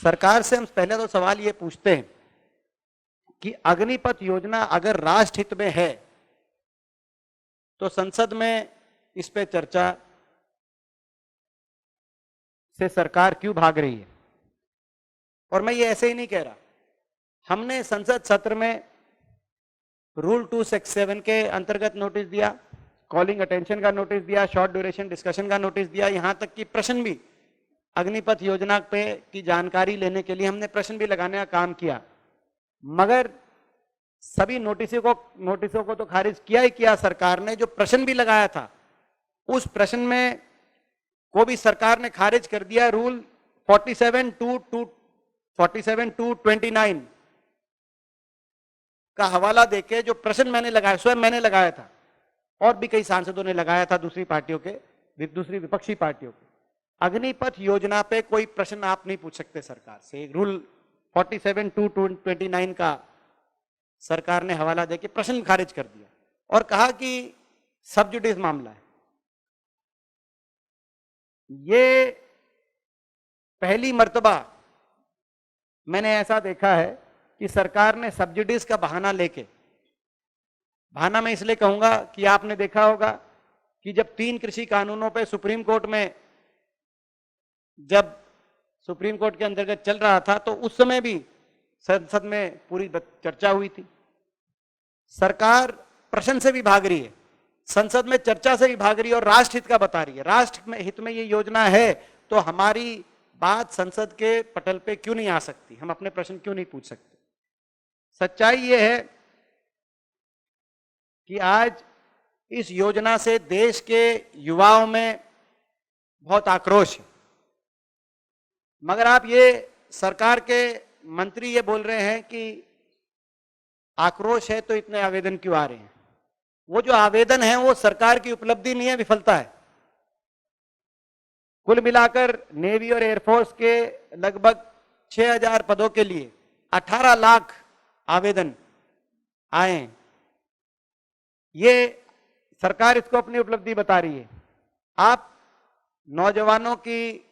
सरकार से हम पहले तो सवाल ये पूछते हैं कि अग्निपथ योजना अगर राष्ट्र हित में है तो संसद में इस पे चर्चा से सरकार क्यों भाग रही है। और मैं ये ऐसे ही नहीं कह रहा, हमने संसद सत्र में रूल 267 के अंतर्गत नोटिस दिया, कॉलिंग अटेंशन का नोटिस दिया, शॉर्ट ड्यूरेशन डिस्कशन का नोटिस दिया, यहां तक कि प्रश्न भी अग्निपथ योजना पे की जानकारी लेने के लिए हमने प्रश्न भी लगाने का काम किया, मगर सभी नोटिसों को तो खारिज किया ही किया सरकार ने। जो प्रश्न भी लगाया था उस प्रश्न में को भी सरकार ने खारिज कर दिया। रूल 47(2) का हवाला देके जो प्रश्न मैंने लगाया, स्वयं मैंने लगाया था और भी कई सांसदों ने लगाया था दूसरी विपक्षी पार्टियों के, अग्निपथ योजना पे कोई प्रश्न आप नहीं पूछ सकते सरकार से। रूल 47(2) का सरकार ने हवाला देके प्रश्न खारिज कर दिया और कहा कि सब जुडिस मामला है। ये पहली मर्तबा मैंने ऐसा देखा है कि सरकार ने सब्सिडीज का बहाना लेके, बहाना मैं इसलिए कहूंगा कि आपने देखा होगा कि जब 3 कृषि कानूनों पे सुप्रीम कोर्ट के अंतर्गत चल रहा था तो उस समय भी संसद में पूरी चर्चा हुई थी। सरकार प्रश्न से भी भाग रही है, संसद में चर्चा से भी भाग रही है और राष्ट्र हित का बता रही है। राष्ट्र में हित में ये योजना है तो हमारी बात संसद के पटल पे क्यों नहीं आ सकती, हम अपने प्रश्न क्यों नहीं पूछ सकते। सच्चाई ये है कि आज इस योजना से देश के युवाओं में बहुत आक्रोश है, मगर आप ये सरकार के मंत्री ये बोल रहे हैं कि आक्रोश है तो इतने आवेदन क्यों आ रहे हैं। वो जो आवेदन है वो सरकार की उपलब्धि नहीं है, विफलता है। कुल मिलाकर नेवी और एयरफोर्स के लगभग 6000 पदों के लिए 18 लाख आवेदन आए। ये सरकार इसको अपनी उपलब्धि बता रही है। आप नौजवानों की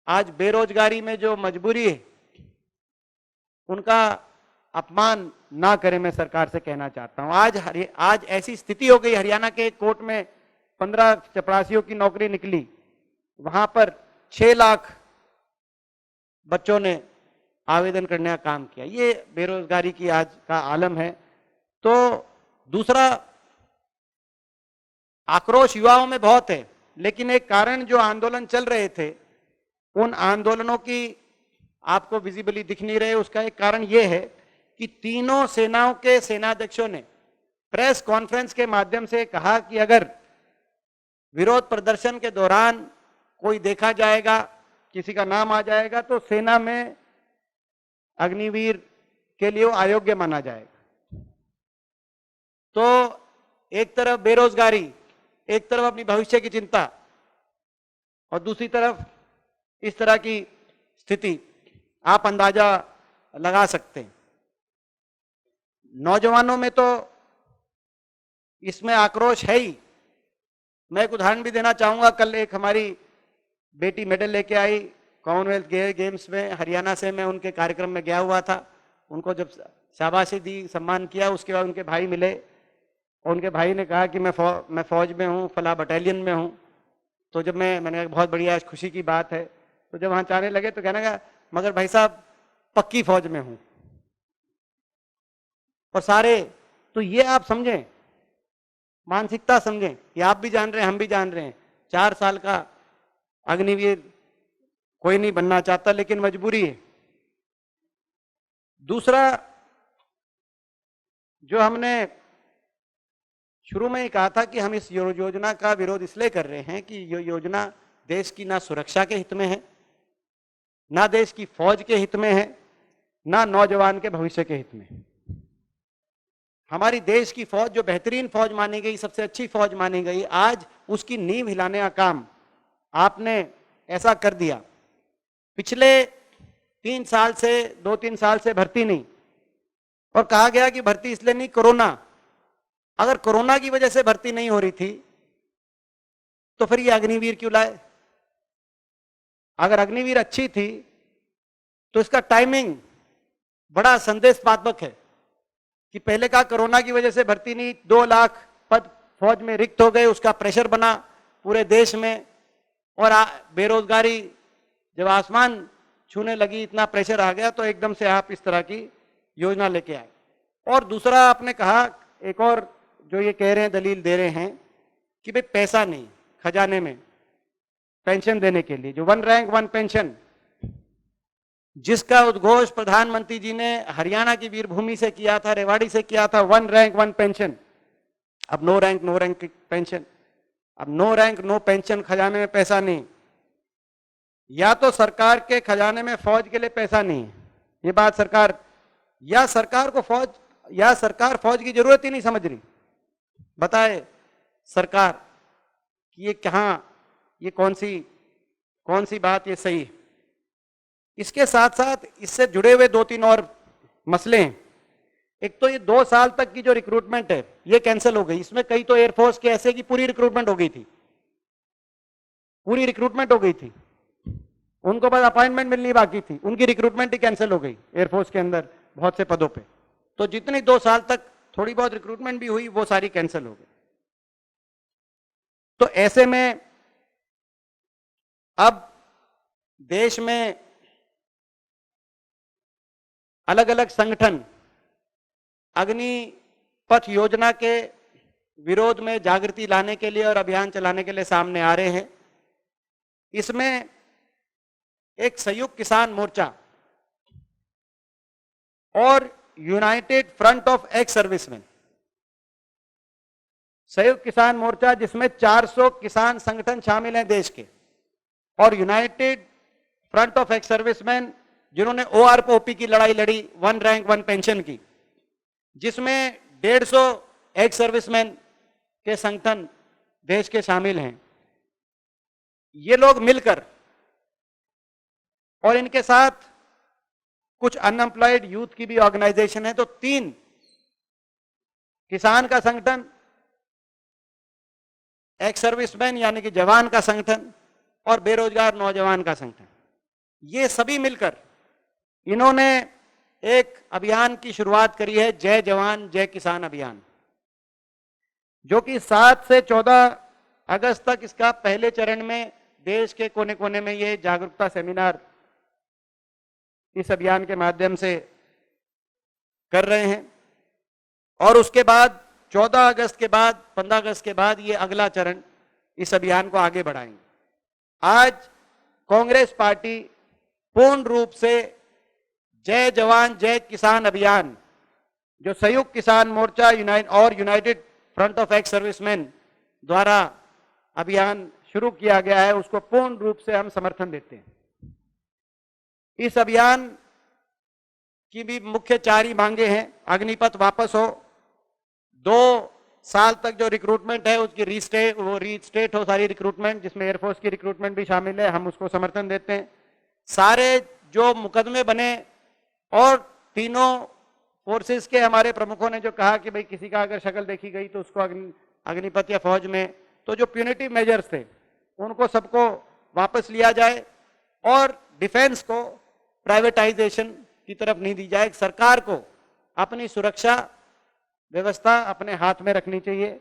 आज बेरोजगारी में जो मजबूरी है उनका अपमान ना करें, मैं सरकार से कहना चाहता हूं। आज ऐसी स्थिति हो गई, हरियाणा के कोर्ट में 15 चपरासियों की नौकरी निकली, वहां पर 6 लाख बच्चों ने आवेदन करने का काम किया। ये बेरोजगारी की आज का आलम है। तो दूसरा, आक्रोश युवाओं में बहुत है, लेकिन एक कारण जो आंदोलन चल रहे थे उन आंदोलनों की आपको विजिबली दिख नहीं रहे। उसका एक कारण यह है कि तीनों सेनाओं के सेनाध्यक्षों ने प्रेस कॉन्फ्रेंस के माध्यम से कहा कि अगर विरोध प्रदर्शन के दौरान कोई देखा जाएगा, किसी का नाम आ जाएगा तो सेना में अग्निवीर के लिए अयोग्य माना जाएगा। तो एक तरफ बेरोजगारी, एक तरफ अपनी भविष्य की चिंता और दूसरी तरफ इस तरह की स्थिति, आप अंदाजा लगा सकते हैं। नौजवानों में तो इसमें आक्रोश है ही। मैं एक उदाहरण भी देना चाहूंगा। कल एक हमारी बेटी मेडल लेके आई कॉमनवेल्थ गेम्स में, हरियाणा से। मैं उनके कार्यक्रम में गया हुआ था, उनको जब शाबाशी दी, सम्मान किया, उसके बाद उनके भाई मिले और उनके भाई ने कहा कि मैं फौज में हूँ, फला बटालियन में हूँ। तो जब मैंने कहा बहुत बढ़िया, खुशी की बात है। तो जब वहां जाने लगे तो कहने लगा मगर भाई साहब पक्की फौज में हूं। और सारे, तो ये आप समझें, मानसिकता समझें, ये आप भी जान रहे हैं, हम भी जान रहे हैं। 4 साल का अग्निवीर कोई नहीं बनना चाहता, लेकिन मजबूरी है। दूसरा, जो हमने शुरू में ही कहा था कि हम इस योजना का विरोध इसलिए कर रहे हैं कि ये योजना देश की ना सुरक्षा के हित में है, ना देश की फौज के हित में है, ना नौजवान के भविष्य के हित में है। हमारी देश की फौज जो बेहतरीन फौज मानी गई, सबसे अच्छी फौज मानी गई, आज उसकी नींव हिलाने का काम आपने ऐसा कर दिया। पिछले 2-3 साल से भर्ती नहीं, और कहा गया कि भर्ती इसलिए नहीं, कोरोना। अगर कोरोना की वजह से भर्ती नहीं हो रही थी तो फिर ये अग्निवीर क्यों लाए। अगर अग्निवीर अच्छी थी तो इसका टाइमिंग बड़ा संदेशात्मक है कि पहले का कोरोना की वजह से भर्ती नहीं, 2 लाख पद फौज में रिक्त हो गए, उसका प्रेशर बना पूरे देश में, और बेरोजगारी जब आसमान छूने लगी, इतना प्रेशर आ गया, तो एकदम से आप इस तरह की योजना लेके आए। और दूसरा आपने कहा, एक और जो ये कह रहे हैं, दलील दे रहे हैं कि भाई पैसा नहीं खजाने में पेंशन देने के लिए, जो 1 रैंक 1 पेंशन जिसका उद्घोष प्रधानमंत्री जी ने हरियाणा की वीरभूमि से किया था, रेवाड़ी से किया था, 1 रैंक 1 पेंशन, अब नो रैंक की पेंशन। अब नो रैंक नो पेंशन, खजाने में पैसा नहीं, या तो सरकार के खजाने में फौज के लिए पैसा नहीं है, ये बात सरकार, या सरकार को फौज, या सरकार फौज की जरूरत ही नहीं समझ रही। बताए सरकार कि ये कहां, ये कौन सी बात ये सही है। इसके साथ साथ इससे जुड़े हुए 2-3 और मसले हैं। एक तो ये 2 साल तक की जो रिक्रूटमेंट है ये कैंसिल हो गई। इसमें कई तो एयरफोर्स के ऐसे की पूरी रिक्रूटमेंट हो गई थी, पूरी रिक्रूटमेंट हो गई थी, उनको बस अपॉइंटमेंट मिलनी बाकी थी, उनकी रिक्रूटमेंट ही कैंसिल हो गई एयरफोर्स के अंदर बहुत से पदों पे। तो जितनी 2 साल तक थोड़ी बहुत रिक्रूटमेंट भी हुई वो सारी कैंसिल हो गई। तो ऐसे में अब देश में अलग अलग संगठन अग्निपथ योजना के विरोध में जागृति लाने के लिए और अभियान चलाने के लिए सामने आ रहे हैं। इसमें एक संयुक्त किसान मोर्चा और United front of ex serviceman, संयुक्त किसान मोर्चा जिसमें 400 किसान संगठन शामिल हैं देश के, और United front of ex serviceman जिन्होंने OROP की लड़ाई लड़ी, 1 रैंक 1 पेंशन की, जिसमें 150 एक्स सर्विसमैन के संगठन देश के शामिल हैं। ये लोग मिलकर, और इनके साथ कुछ अनएम्प्लॉयड यूथ की भी ऑर्गेनाइजेशन है, तो 3 किसान का संगठन, एक्स सर्विसमैन यानी कि जवान का संगठन, और बेरोजगार नौजवान का संगठन, ये सभी मिलकर इन्होंने एक अभियान की शुरुआत करी है, जय जवान जय किसान अभियान, जो कि 7 से 14 अगस्त तक इसका पहले चरण में देश के कोने कोने में ये जागरूकता सेमिनार इस अभियान के माध्यम से कर रहे हैं। और उसके बाद 14 अगस्त के बाद, 15 अगस्त के बाद ये अगला चरण इस अभियान को आगे बढ़ाएंगे। आज कांग्रेस पार्टी पूर्ण रूप से जय जवान जय किसान अभियान, जो संयुक्त किसान मोर्चा और United front of ex serviceman द्वारा अभियान शुरू किया गया है, उसको पूर्ण रूप से हम समर्थन देते हैं। इस अभियान की भी मुख्य 4 ही मांगे हैं। अग्निपथ वापस हो, 2 साल तक जो रिक्रूटमेंट है उसकी रीस्टेट हो सारी रिक्रूटमेंट, जिसमें एयरफोर्स की रिक्रूटमेंट भी शामिल है, हम उसको समर्थन देते हैं। सारे जो मुकदमे बने, और तीनों फोर्सेस के हमारे प्रमुखों ने जो कहा कि भाई किसी का अगर शक्ल देखी गई तो उसको अग्निपथ या फौज में, तो जो प्यूनिटिव मेजर्स थे उनको सबको वापस लिया जाए, और डिफेंस को प्राइवेटाइजेशन की तरफ नहीं दी जाए। सरकार को अपनी सुरक्षा व्यवस्था अपने हाथ में रखनी चाहिए,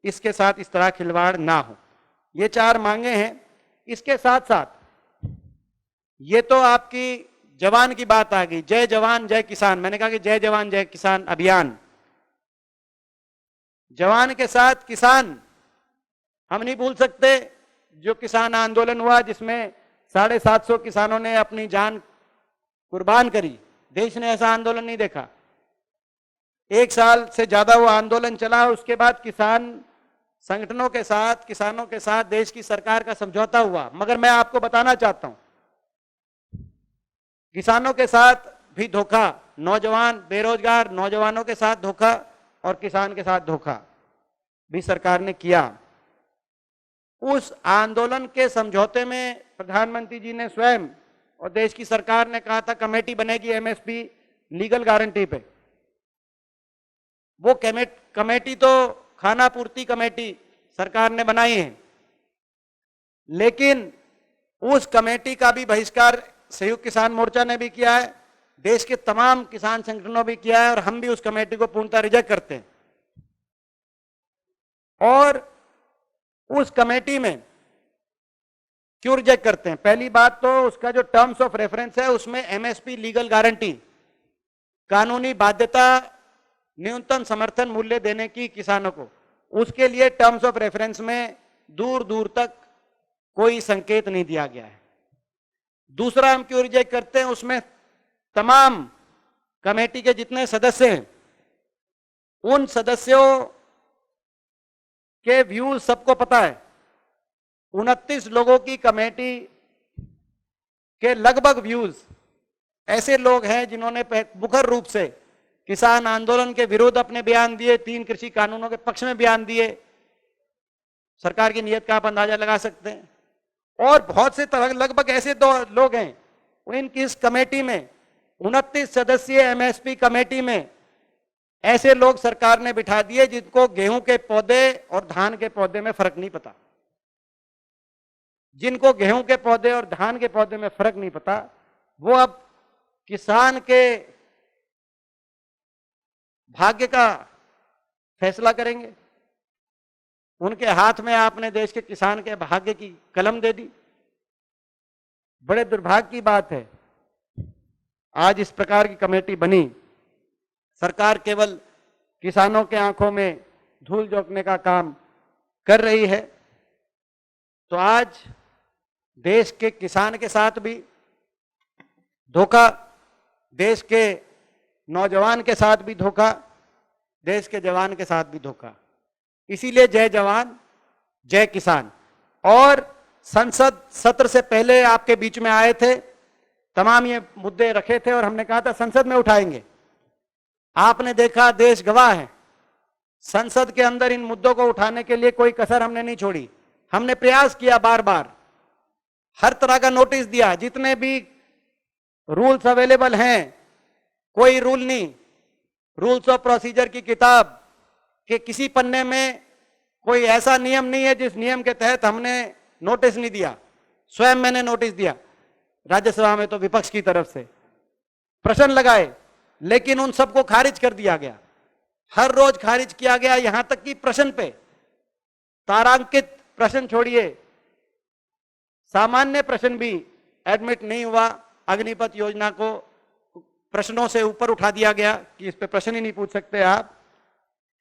इसके साथ इस तरह खिलवाड़ ना हो। ये 4 मांगे हैं। इसके साथ साथ ये तो आपकी जवान की बात आ गई, जय जवान जय किसान। मैंने कहा कि जय जवान जय किसान अभियान, जवान के साथ किसान हम नहीं भूल सकते। जो किसान आंदोलन हुआ जिसमें 750 किसानों ने अपनी जान कुर्बान करी, देश ने ऐसा आंदोलन नहीं देखा। 1 साल से ज्यादा वो आंदोलन चला। उसके बाद किसान संगठनों के साथ, किसानों के साथ देश की सरकार का समझौता हुआ। मगर मैं आपको बताना चाहता हूं, किसानों के साथ भी धोखा, नौजवान बेरोजगार नौजवानों के साथ धोखा और किसान के साथ धोखा भी सरकार ने किया। उस आंदोलन के समझौते में प्रधानमंत्री जी ने स्वयं और देश की सरकार ने कहा था कमेटी बनेगी एमएसपी लीगल गारंटी पे। वो कमेटी तो खाना पूर्ति कमेटी सरकार ने बनाई है, लेकिन उस कमेटी का भी बहिष्कार संयुक्त किसान मोर्चा ने भी किया है, देश के तमाम किसान संगठनों भी किया है, और हम भी उस कमेटी को पूर्णतः रिजेक्ट करते हैं। और उस कमेटी में क्यों रिजेक्ट करते हैं? पहली बात तो उसका जो टर्म्स ऑफ रेफरेंस है उसमें एमएसपी लीगल गारंटी, कानूनी बाध्यता न्यूनतम समर्थन मूल्य देने की किसानों को, उसके लिए टर्म्स ऑफ रेफरेंस में दूर दूर तक कोई संकेत नहीं दिया गया है। दूसरा हम क्यों रिजेक्ट करते हैं, उसमें तमाम कमेटी के जितने सदस्य हैं उन सदस्यों के व्यूज सबको पता है। 29 लोगों की कमेटी के लगभग व्यूज ऐसे लोग हैं जिन्होंने मुखर रूप से किसान आंदोलन के विरुद्ध अपने बयान दिए, 3 कृषि कानूनों के पक्ष में बयान दिए। सरकार की नीयत का आप अंदाजा लगा सकते हैं। और बहुत से लगभग ऐसे 2 लोग हैं इनकी इस कमेटी में, 29 सदस्यीय एमएसपी कमेटी में ऐसे लोग सरकार ने बिठा दिए जिनको गेहूं के पौधे और धान के पौधे में फर्क नहीं पता। जिनको गेहूं के पौधे और धान के पौधे में फर्क नहीं पता, वो अब किसान के भाग्य का फैसला करेंगे। उनके हाथ में आपने देश के किसान के भाग्य की कलम दे दी। बड़े दुर्भाग्य की बात है आज इस प्रकार की कमेटी बनी। सरकार केवल किसानों के आंखों में धूल झोंकने का काम कर रही है। तो आज देश के किसान के साथ भी धोखा, देश के नौजवान के साथ भी धोखा, देश के जवान के साथ भी धोखा। इसीलिए जय जवान जय किसान। और संसद सत्र से पहले आपके बीच में आए थे, तमाम ये मुद्दे रखे थे और हमने कहा था संसद में उठाएंगे। आपने देखा, देश गवाह है, संसद के अंदर इन मुद्दों को उठाने के लिए कोई कसर हमने नहीं छोड़ी। हमने प्रयास किया, बार बार हर तरह का नोटिस दिया, जितने भी रूल्स अवेलेबल हैं, कोई रूल नहीं। रूल्स ऑफ प्रोसीजर की किताब के किसी पन्ने में कोई ऐसा नियम नहीं है जिस नियम के तहत हमने नोटिस नहीं दिया। स्वयं मैंने नोटिस दिया, राज्यसभा में तो विपक्ष की तरफ से प्रश्न लगाए, लेकिन उन सबको खारिज कर दिया गया। हर रोज खारिज किया गया, यहां तक कि प्रश्न पे, तारांकित प्रश्न छोड़िए, सामान्य प्रश्न भी एडमिट नहीं हुआ। अग्निपथ योजना को प्रश्नों से ऊपर उठा दिया गया कि इस पे प्रश्न ही नहीं पूछ सकते आप।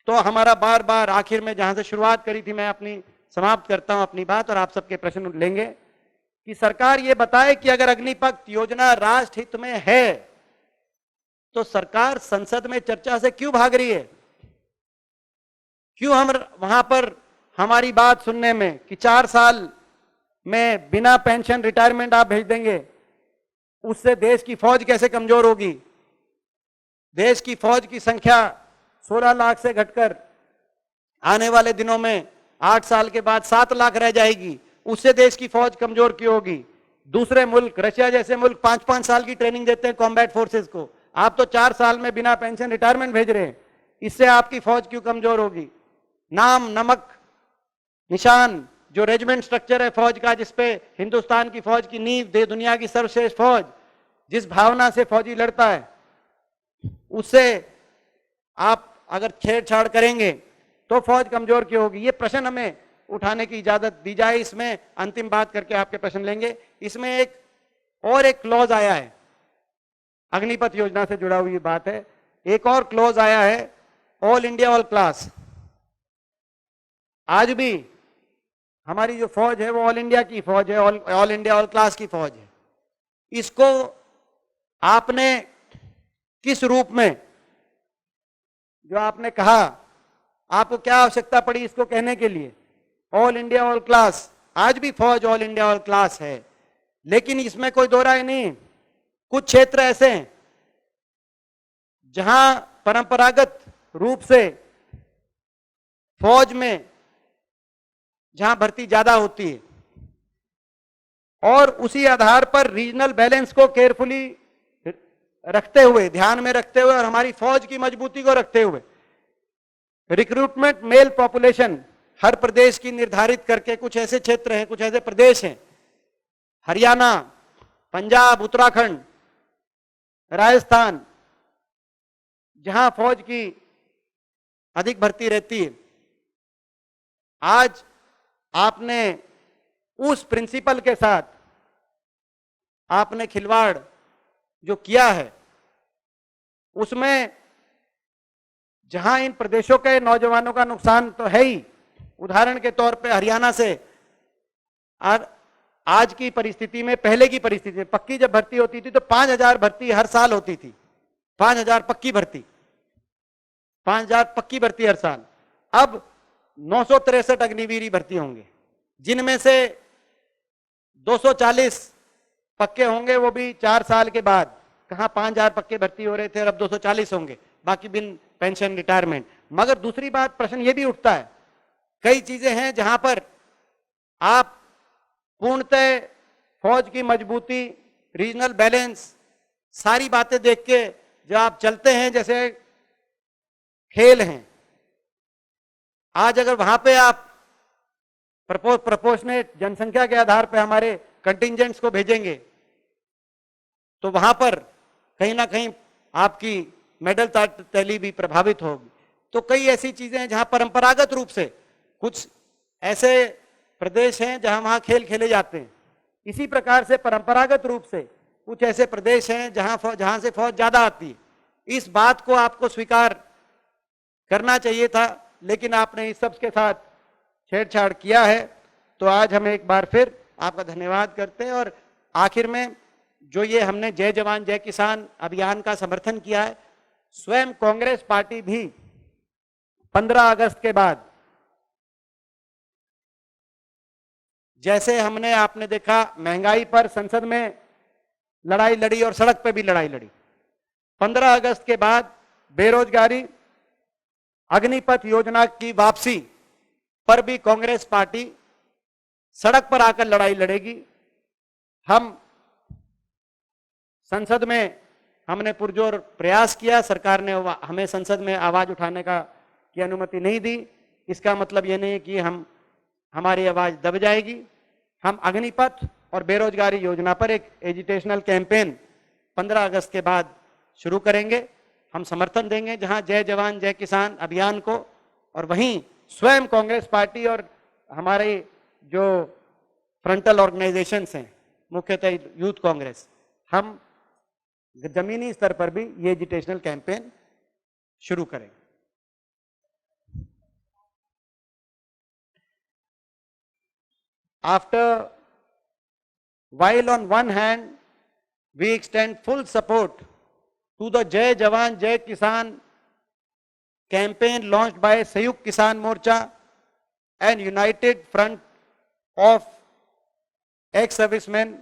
तो हमारा बार बार, आखिर में जहां से शुरुआत करी थी, मैं अपनी समाप्त करता हूं अपनी बात और आप सबके प्रश्न लेंगे, कि सरकार ये बताए कि अगर अग्निपथ योजना राष्ट्र हित में है तो सरकार संसद में चर्चा से क्यों भाग रही है? क्यों हम वहां पर हमारी बात सुनने में कि 4 साल में बिना पेंशन रिटायरमेंट आप भेज देंगे, उससे देश की फौज कैसे कमजोर होगी? देश की फौज की संख्या 16 लाख से घटकर आने वाले दिनों में 8 साल के बाद 7 लाख रह जाएगी, उससे देश की फौज कमजोर क्यों होगी? दूसरे मुल्क, रशिया जैसे मुल्क 5-5 साल की ट्रेनिंग देते हैं कॉम्बैट फोर्सेस को, आप तो 4 साल में बिना पेंशन रिटायरमेंट भेज रहे हैं, इससे आपकी फौज क्यों कमजोर होगी? नाम, नमक, निशान, जो रेजिमेंट स्ट्रक्चर है फौज का, जिसपे हिंदुस्तान की फौज की नींव दे, दुनिया की सर्वश्रेष्ठ फौज, जिस भावना से फौजी लड़ता है, उससे आप अगर छेड़छाड़ करेंगे तो फौज कमजोर क्यों होगी? ये प्रश्न हमें उठाने की इजाजत दी जाए। इसमें अंतिम बात करके आपके प्रश्न लेंगे। इसमें एक क्लॉज आया है, अग्निपथ योजना से जुड़ा हुई बात है। एक और क्लॉज आया है, ऑल इंडिया ऑल क्लास। आज भी हमारी जो फौज है वो ऑल इंडिया की फौज है, ऑल इंडिया ऑल क्लास की फौज है। इसको आपने किस रूप में, जो आपने कहा, आपको क्या आवश्यकता पड़ी इसको कहने के लिए? ऑल इंडिया ऑल क्लास, आज भी फौज ऑल इंडिया ऑल क्लास है, लेकिन इसमें कोई दो राय नहीं। कुछ क्षेत्र ऐसे हैं जहां परंपरागत रूप से फौज में जहां भर्ती ज्यादा होती है और उसी आधार पर रीजनल बैलेंस को केयरफुली रखते हुए, ध्यान में रखते हुए और हमारी फौज की मजबूती को रखते हुए रिक्रूटमेंट मेल पॉपुलेशन हर प्रदेश की निर्धारित करके, कुछ ऐसे क्षेत्र हैं, कुछ ऐसे प्रदेश हैं, हरियाणा, पंजाब, उत्तराखंड, राजस्थान, जहां फौज की अधिक भर्ती रहती है, आज आपने उस प्रिंसिपल के साथ आपने खिलवाड़ जो किया है, उसमें जहां इन प्रदेशों के नौजवानों का नुकसान तो है ही, उदाहरण के तौर पे हरियाणा से आज की परिस्थिति में, पहले की परिस्थिति में पक्की जब भर्ती होती थी तो 5,000 भर्ती हर साल होती थी, 5,000 पक्की भर्ती, 5,000 पक्की भर्ती हर साल। अब 963 अग्निवीर भर्ती होंगे, जिनमें से 240 पक्के होंगे, वो भी 4 साल के बाद। कहां 5,000 पक्के भर्ती हो रहे थे और अब 240 होंगे, बाकी बिन पेंशन रिटायरमेंट। मगर दूसरी बात, प्रश्न ये भी उठता है, कई चीजें हैं जहां पर आप पूर्णतः फौज की मजबूती, रीजनल बैलेंस, सारी बातें देख के जब आप चलते हैं, जैसे खेल हैं, आज अगर वहां पे आप प्रपोर्शनेट जनसंख्या के आधार पर हमारे कंटिंजेंट्स को भेजेंगे, तो वहां पर कहीं ना कहीं आपकी मेडल तैली भी प्रभावित होगी। तो कई ऐसी चीजें हैं जहां परंपरागत रूप से कुछ ऐसे प्रदेश हैं जहां वहां खेल खेले जाते हैं, इसी प्रकार से परंपरागत रूप से कुछ ऐसे प्रदेश हैं जहां से फौज ज्यादा आती है। इस बात को आपको स्वीकार करना चाहिए था, लेकिन आपने इस सब के साथ छेड़छाड़ किया है। तो आज हम एक बार फिर आपका धन्यवाद करते हैं। और आखिर में जो ये हमने जय जवान जय किसान अभियान का समर्थन किया है, स्वयं कांग्रेस पार्टी भी 15 अगस्त के बाद, जैसे हमने, आपने देखा, महंगाई पर संसद में लड़ाई लड़ी और सड़क पर भी लड़ाई लड़ी, 15 अगस्त के बाद बेरोजगारी, अग्निपथ योजना की वापसी पर भी कांग्रेस पार्टी सड़क पर आकर लड़ाई लड़ेगी। हम संसद में हमने पुरजोर प्रयास किया, सरकार ने हमें संसद में आवाज उठाने की अनुमति नहीं दी। इसका मतलब यह नहीं है कि हमारी आवाज दब जाएगी। हम अग्निपथ और बेरोजगारी योजना पर एक एजुटेशनल कैंपेन 15 अगस्त के बाद शुरू करेंगे। हम समर्थन देंगे जहां जय जवान जय किसान अभियान को, और वहीं स्वयं कांग्रेस पार्टी और हमारे जो फ्रंटल ऑर्गेनाइजेशंस हैं, मुख्यतः यूथ कांग्रेस, हम जमीनी स्तर पर भी ये एजुटेशनल कैंपेन शुरू करें। While on one hand we extend full support to the Jai Jawan Jai Kisan campaign launched by Sanyukt Kisan Morcha and United Front of ex-servicemen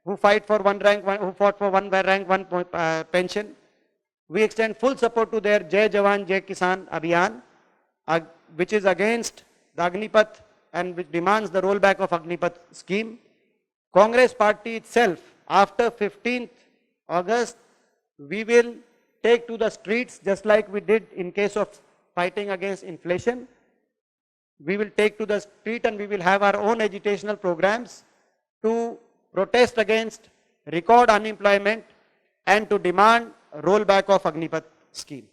who fought for one rank one pension, we extend full support to their Jai Jawan Jai Kisan Abhiyan, which is against the Agnipath and which demands the rollback of Agnipath scheme. Congress party itself, after 15th August, we will take to the streets just like we did in case of fighting against inflation. We will take to the street and we will have our own educational programs to protest against record unemployment and to demand rollback of Agnipath scheme.